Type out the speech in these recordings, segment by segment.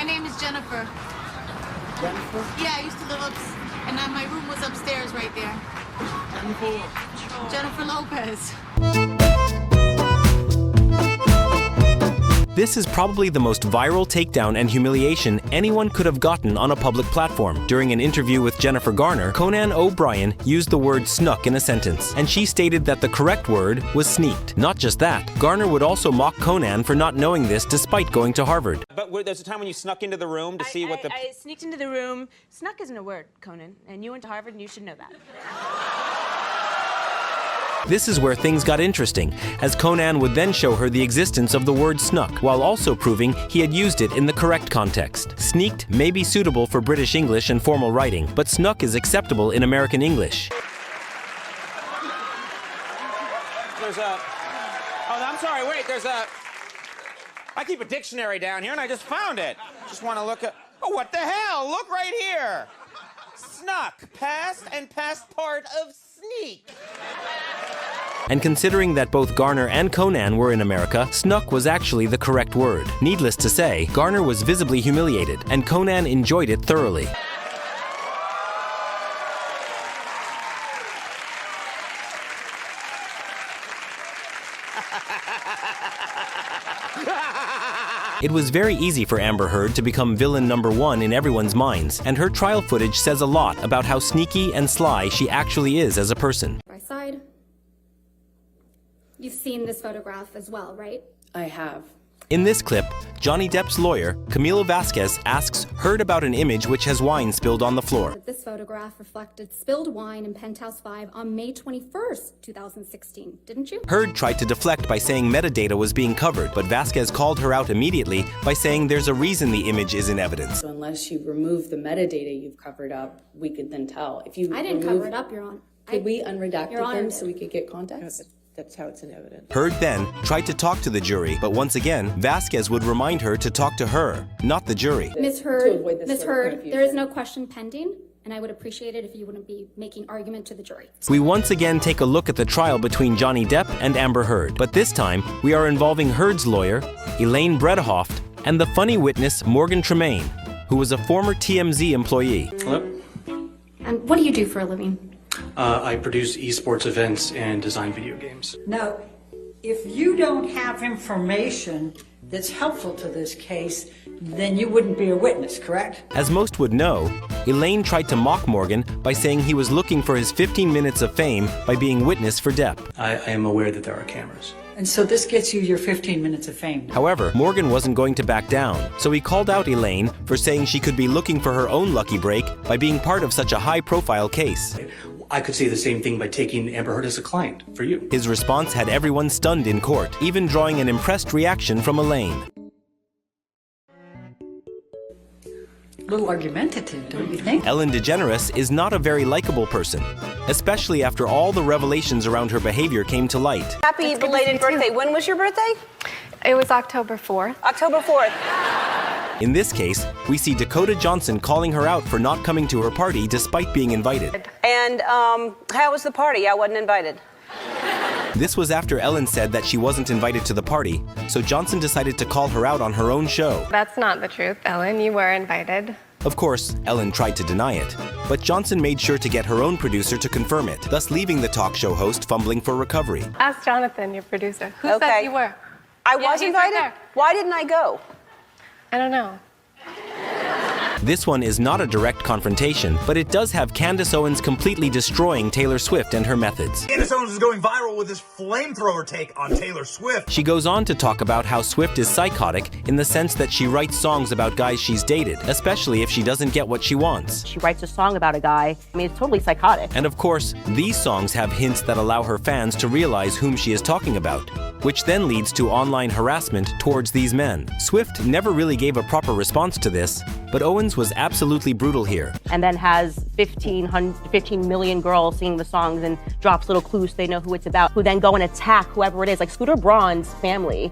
My name is Jennifer. Jennifer? Yeah, I used to live and my room was upstairs right there. Jennifer Lopez. This is probably the most viral takedown and humiliation anyone could have gotten on a public platform. During an interview with Jennifer Garner, Conan O'Brien used the word snuck in a sentence, and she stated that the correct word was sneaked. Not just that, Garner would also mock Conan for not knowing this despite going to Harvard. But there's a time when you snuck into the room to see what the... I sneaked into the room. Snuck isn't a word, Conan, and you went to Harvard and you should know that. This is where things got interesting, as Conan would then show her the existence of the word snuck, while also proving he had used it in the correct context. Sneaked may be suitable for British English and formal writing, but snuck is acceptable in American English. There's a... Oh, I'm sorry, wait, there's a... I keep a dictionary down here and I just found it. Just want to look at... Oh, what the hell? Look right here. Snuck, past and past part of sneak. And considering that both Garner and Conan were in America, snuck was actually the correct word. Needless to say, Garner was visibly humiliated, and Conan enjoyed it thoroughly. It was very easy for Amber Heard to become villain number one in everyone's minds, and her trial footage says a lot about how sneaky and sly she actually is as a person. By side. You've seen this photograph as well, right? I have. In this clip, Johnny Depp's lawyer, Camilo Vasquez, asks Heard about an image which has wine spilled on the floor. This photograph reflected spilled wine in Penthouse 5 on May 21st, 2016, didn't you? Heard tried to deflect by saying metadata was being covered, but Vasquez called her out immediately by saying there's a reason the image is in evidence. So unless you remove the metadata you've covered up, we could then tell. If you I didn't cover it up, Your Honor. Could we unredact them so we could get context? That's how it's in evidence. Heard then tried to talk to the jury, but once again, Vasquez would remind her to talk to her, not the jury. Ms. Heard, there is no question pending, and I would appreciate it if you wouldn't be making argument to the jury. We once again take a look at the trial between Johnny Depp and Amber Heard, but this time we are involving Heard's lawyer, Elaine Bredehoft, and the funny witness Morgan Tremaine, who was a former TMZ employee. Hello? And what do you do for a living? I produce esports events and design video games. Now, if you don't have information that's helpful to this case, then you wouldn't be a witness, correct? As most would know, Elaine tried to mock Morgan by saying he was looking for his 15 minutes of fame by being witness for Depp. I am aware that there are cameras. And so this gets you your 15 minutes of fame. However, Morgan wasn't going to back down, so he called out Elaine for saying she could be looking for her own lucky break by being part of such a high-profile case. I could say the same thing by taking Amber Heard as a client for you. His response had everyone stunned in court, even drawing an impressed reaction from Elaine. A little argumentative, don't you think? Ellen DeGeneres is not a very likable person, especially after all the revelations around her behavior came to light. Happy belated birthday. When was your birthday? It was October 4th. October 4th. In this case, we see Dakota Johnson calling her out for not coming to her party despite being invited. And how was the party? I wasn't invited. This was after Ellen said that she wasn't invited to the party, so Johnson decided to call her out on her own show. That's not the truth, Ellen. You were invited. Of course, Ellen tried to deny it, but Johnson made sure to get her own producer to confirm it, thus leaving the talk show host fumbling for recovery. Ask Jonathan, your producer. Who said you were? I was invited? Right. Why didn't I go? I don't know. This one is not a direct confrontation, but it does have Candace Owens completely destroying Taylor Swift and her methods. Candace Owens is going viral with this flamethrower take on Taylor Swift. She goes on to talk about how Swift is psychotic in the sense that she writes songs about guys she's dated, especially if she doesn't get what she wants. She writes a song about a guy. I mean, it's totally psychotic. And of course, these songs have hints that allow her fans to realize whom she is talking about, which then leads to online harassment towards these men. Swift never really gave a proper response to this, but Owens was absolutely brutal here. And then has 15 million girls singing the songs and drops little clues so they know who it's about, who then go and attack whoever it is, like Scooter Braun's family.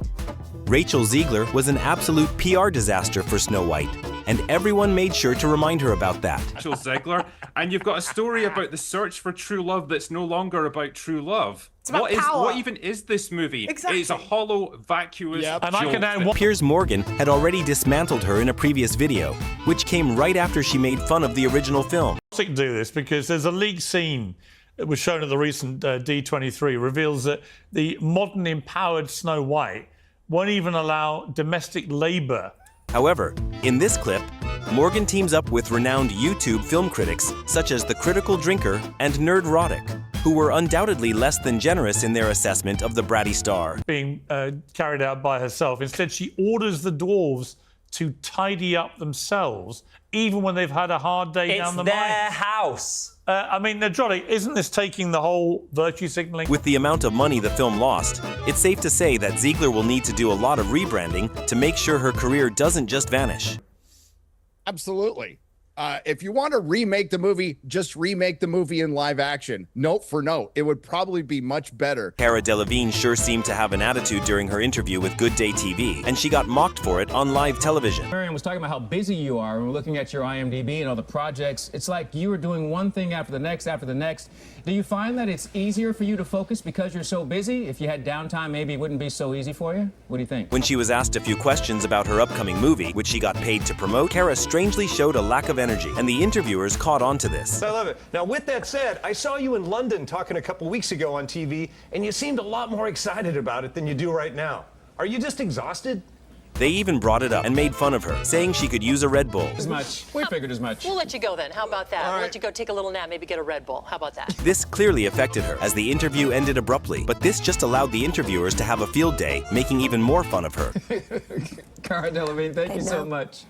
Rachel Ziegler was an absolute PR disaster for Snow White, and everyone made sure to remind her about that. Ziegler, and you've got a story about the search for true love that's no longer about true love. What even is this movie? Exactly. It's a hollow, vacuous joke. And I can add one. Piers Morgan had already dismantled her in a previous video, which came right after she made fun of the original film. To do this because there's a leaked scene that was shown at the recent D23 reveals that the modern empowered Snow White won't even allow domestic labor. However, in this clip, Morgan teams up with renowned YouTube film critics such as The Critical Drinker and Nerdrotic, who were undoubtedly less than generous in their assessment of the bratty star. Being carried out by herself. Instead, she orders the dwarves to tidy up themselves, even when they've had a hard day down the mine. It's their house. I mean, Nerdrotic, isn't this taking the whole virtue signaling? With the amount of money the film lost, it's safe to say that Ziegler will need to do a lot of rebranding to make sure her career doesn't just vanish. Absolutely. If you want to remake the movie, just remake the movie in live action, note for note. It would probably be much better. Cara Delevingne sure seemed to have an attitude during her interview with Good Day TV, and she got mocked for it on live television. Marion was talking about how busy you are, and we're looking at your IMDb and all the projects. It's like you are doing one thing after the next after the next. Do you find that it's easier for you to focus because you're so busy? If you had downtime, maybe it wouldn't be so easy for you? What do you think? When she was asked a few questions about her upcoming movie, which she got paid to promote, Cara strangely showed a lack of energy, and the interviewers caught on to this. I love it. Now, with that said, I saw you in London talking a couple weeks ago on TV, and you seemed a lot more excited about it than you do right now. Are you just exhausted? They even brought it up and made fun of her, saying she could use a Red Bull. As much. We figured as much. We'll let you go then. How about that? We'll let you go take a little nap, maybe get a Red Bull. How about that? This clearly affected her, as the interview ended abruptly, but this just allowed the interviewers to have a field day, making even more fun of her. Cara Delevingne, thank you so much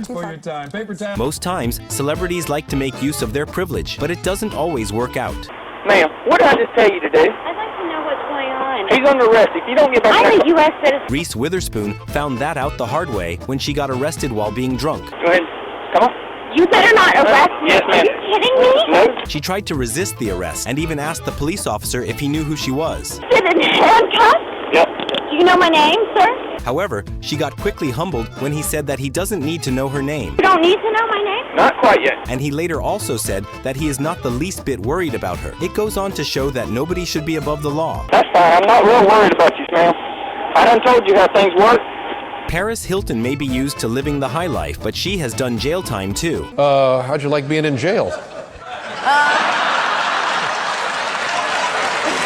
for your time. Paper time. Most times, celebrities like to make use of their privilege, but it doesn't always work out. Ma'am, what did I just tell you to do? I'd like to know what's going on. He's under arrest. If you don't get back... I'm a U.S. citizen. Reese Witherspoon found that out the hard way when she got arrested while being drunk. Go ahead. Come on. You better not arrest me. Yes, ma'am. Are you kidding me? No. She tried to resist the arrest and even asked the police officer if he knew who she was. Sit in handcuffs? Yep. Do you know my name, sir? However, she got quickly humbled when he said that he doesn't need to know her name. You don't need to know my name? Not quite yet. And he later also said that he is not the least bit worried about her. It goes on to show that nobody should be above the law. That's fine. I'm not real worried about you, ma'am. I done told you how things work. Paris Hilton may be used to living the high life, but she has done jail time too. How'd you like being in jail?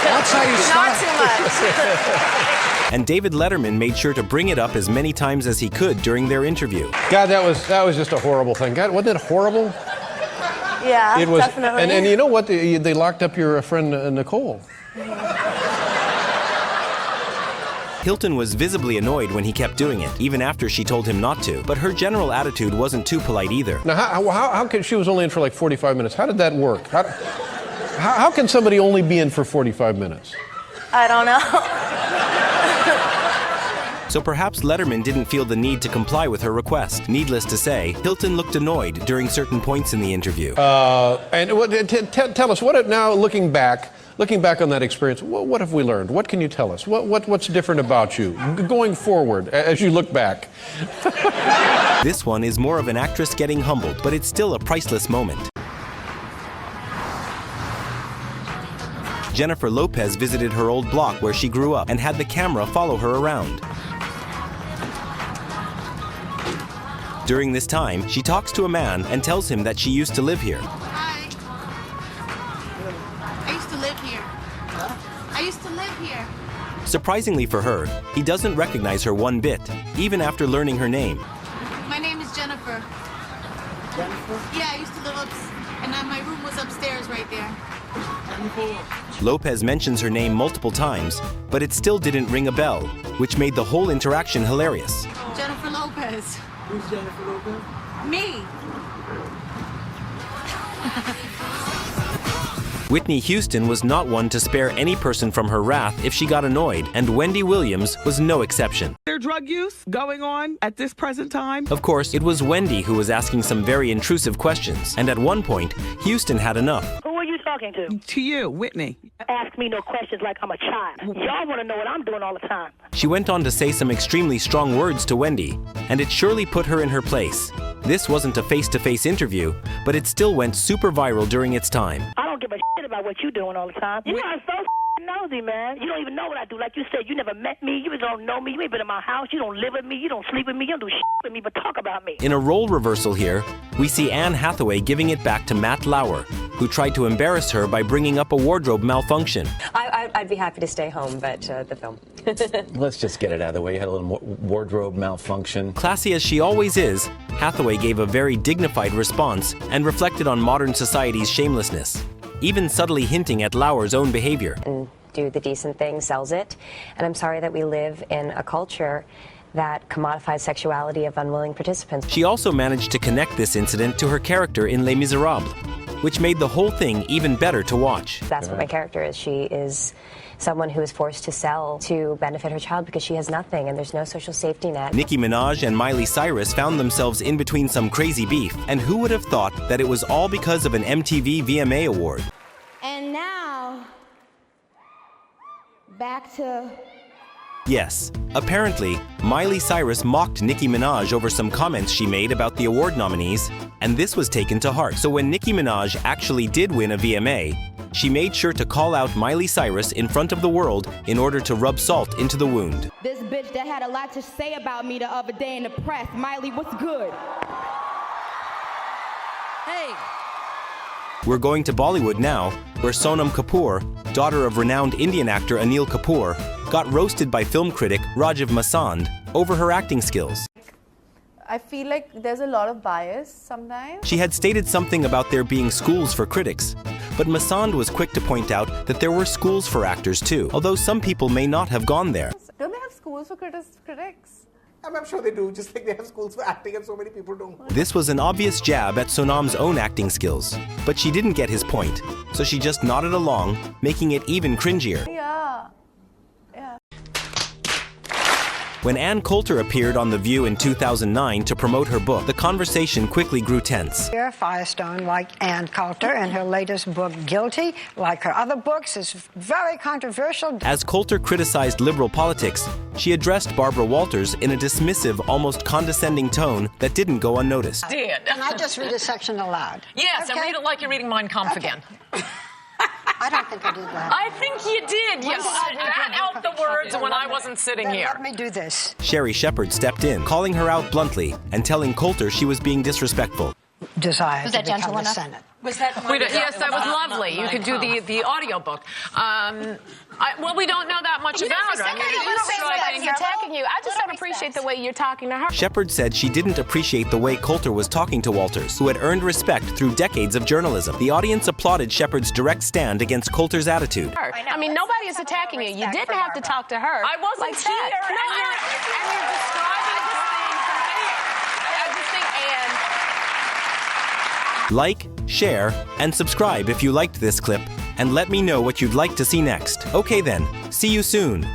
That's how you start. Not too much. And David Letterman made sure to bring it up as many times as he could during their interview. God, that was just a horrible thing. God, wasn't it horrible? Yeah, It was, definitely. and you know what? They locked up your friend Nicole. Hilton was visibly annoyed when he kept doing it, even after she told him not to. But her general attitude wasn't too polite either. Now, how can she was only in for like 45 minutes? How did that work? How can somebody only be in for 45 minutes? I don't know. So perhaps Letterman didn't feel the need to comply with her request. Needless to say, Hilton looked annoyed during certain points in the interview. And tell us, what now, looking back on that experience, what have we learned? What can you tell us? What's different about you going forward as you look back? This one is more of an actress getting humbled, but it's still a priceless moment. Jennifer Lopez visited her old block where she grew up and had the camera follow her around. During this time, she talks to a man and tells him that she used to live here. Hi. I used to live here. I used to live here. Surprisingly for her, he doesn't recognize her one bit, even after learning her name. My name is Jennifer. Jennifer? Yeah, I used to live and my room was upstairs right there. Lopez mentions her name multiple times, but it still didn't ring a bell, which made the whole interaction hilarious. Jennifer Lopez. Who's Jennifer Lopez? Me. Whitney Houston was not one to spare any person from her wrath if she got annoyed, and Wendy Williams was no exception. There drug use going on at this present time? Of course, it was Wendy who was asking some very intrusive questions, and at one point, Houston had enough. Who are you talking to? To you, Whitney. Ask me no questions like I'm a child. Y'all want to know what I'm doing all the time. She went on to say some extremely strong words to Wendy, and it surely put her in her place. This wasn't a face-to-face interview, but it still went super viral during its time. I don't give a shit about what you're doing all the time. You are so nosy, man. You don't even know what I do. Like you said, you never met me. You don't know me. You ain't been in my house. You don't live with me. You don't sleep with me. You don't do shit with me, but talk about me. In a role reversal here, we see Anne Hathaway giving it back to Matt Lauer, who tried to embarrass her by bringing up a wardrobe malfunction. I'd be happy to stay home, but the film. Let's just get it out of the way. You had a little wardrobe malfunction. Classy as she always is, Hathaway gave a very dignified response and reflected on modern society's shamelessness, even subtly hinting at Lauer's own behavior. And do the decent thing, sells it. And I'm sorry that we live in a culture that commodifies sexuality of unwilling participants. She also managed to connect this incident to her character in Les Miserables, which made the whole thing even better to watch. That's what my character is. She is someone who is forced to sell to benefit her child because she has nothing and there's no social safety net. Nicki Minaj and Miley Cyrus found themselves in between some crazy beef, and who would have thought that it was all because of an MTV VMA award? And now, back to... Yes, apparently, Miley Cyrus mocked Nicki Minaj over some comments she made about the award nominees, and this was taken to heart. So when Nicki Minaj actually did win a VMA, she made sure to call out Miley Cyrus in front of the world in order to rub salt into the wound. This bitch that had a lot to say about me the other day in the press. Miley, what's good? Hey. We're going to Bollywood now, where Sonam Kapoor, daughter of renowned Indian actor Anil Kapoor, got roasted by film critic Rajiv Masand over her acting skills. I feel like there's a lot of bias sometimes. She had stated something about there being schools for critics, but Masand was quick to point out that there were schools for actors too, although some people may not have gone there. Don't they have schools for critics? I'm sure they do, just like they have schools for acting and so many people don't. This was an obvious jab at Sonam's own acting skills, but she didn't get his point, so she just nodded along, making it even cringier. Yeah. When Ann Coulter appeared on The View in 2009 to promote her book, the conversation quickly grew tense. Firestone, like Ann Coulter, and her latest book, Guilty, like her other books, is very controversial. As Coulter criticized liberal politics, she addressed Barbara Walters in a dismissive, almost condescending tone that didn't go unnoticed. Can I just read a section aloud? Yes, and read it like you're reading Mein Kampf again. I don't think I did that. I think you did. You spat out the words when I wasn't sitting here. Let me do this. Sherry Shepard stepped in, calling her out bluntly and telling Coulter she was being disrespectful. Desire Was to that become gentle the enough? Senate. Was that? Yes, that was lovely. You could do the audio book. Well, we don't know that much about her. He's attacking you. I just don't appreciate the way you're talking to her. Shepard said she didn't appreciate the way Coulter was talking to Walters, who had earned respect through decades of journalism. The audience applauded Shepard's direct stand against Coulter's attitude. I mean, nobody is attacking you. You didn't have to talk to her. I wasn't like here, that. and you're describing Like, share, and subscribe if you liked this clip, and let me know what you'd like to see next. Okay then, see you soon.